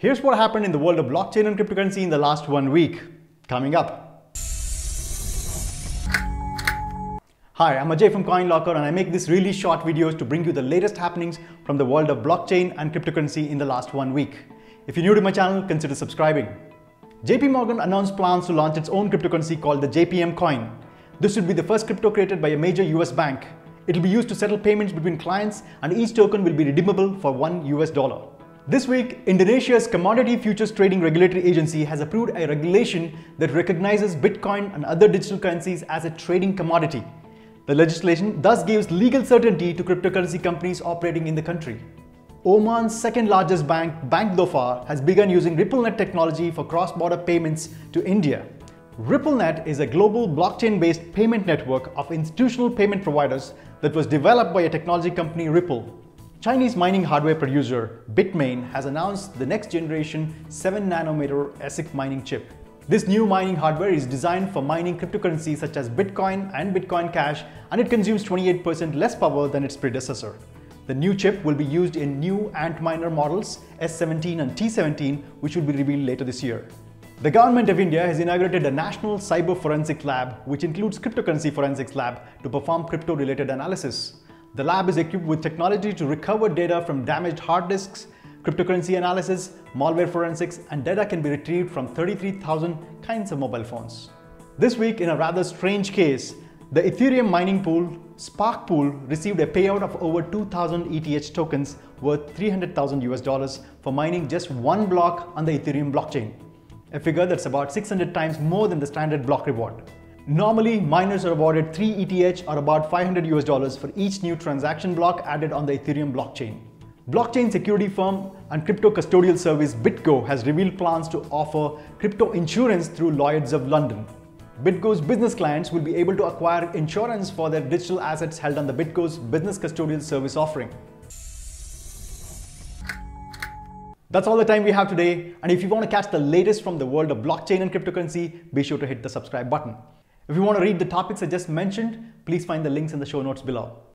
Here's what happened in the world of blockchain and cryptocurrency in the last 1 week. Coming up. Hi, I'm Ajay from Koinlocker and I make these really short videos to bring you the latest happenings from the world of blockchain and cryptocurrency in the last 1 week. If you're new to my channel, consider subscribing. JPMorgan announced plans to launch its own cryptocurrency called the JPM Coin. This would be the first crypto created by a major US bank. It will be used to settle payments between clients and each token will be redeemable for $1. This week, Indonesia's Commodity Futures Trading Regulatory Agency has approved a regulation that recognizes Bitcoin and other digital currencies as a trading commodity. The legislation thus gives legal certainty to cryptocurrency companies operating in the country. Oman's second largest bank, Bank-Dho-far, has begun using RippleNet technology for cross-border payments to India. RippleNet is a global blockchain-based payment network of institutional payment providers that was developed by a technology company, Ripple. Chinese mining hardware producer Bitmain has announced the next generation 7 nanometer ASIC mining chip. This new mining hardware is designed for mining cryptocurrencies such as Bitcoin and bitcoincash, and it consumes 28% less power than its predecessor. The new chip will be used in new Antminer models S17 and T17, which will be revealed later this year. The government of India has inaugurated a national cyber forensic lab, which includes cryptocurrency forensics lab to perform crypto-related analysis. The lab is equipped with technology to recover data from damaged hard disks, cryptocurrency analysis, malware forensics, and data can be retrieved from 33,000 kinds of mobile phones. This week, in a rather strange case, the Ethereum mining pool, Sparkpool, received a payout of over 2,000 ETH tokens worth $300,000 for mining just one block on the Ethereum blockchain, a figure that's about 600 times more than the standard block reward. Normally, miners are awarded 3 ETH or about $500 for each new transaction block added on the Ethereum blockchain. Blockchain security firm and crypto custodial service Bank-Dho has revealed plans to offer crypto insurance through Lloyd's of London. Bank-Dho's business clients will be able to acquire insurance for their digital assets held on the Bank-Dho's business custodial service offering. That's all the time we have today, and if you want to catch the latest from the world of blockchain and cryptocurrency, be sure to hit the subscribe button. If you want to read the topics I just mentioned, please find the links in the show notes below.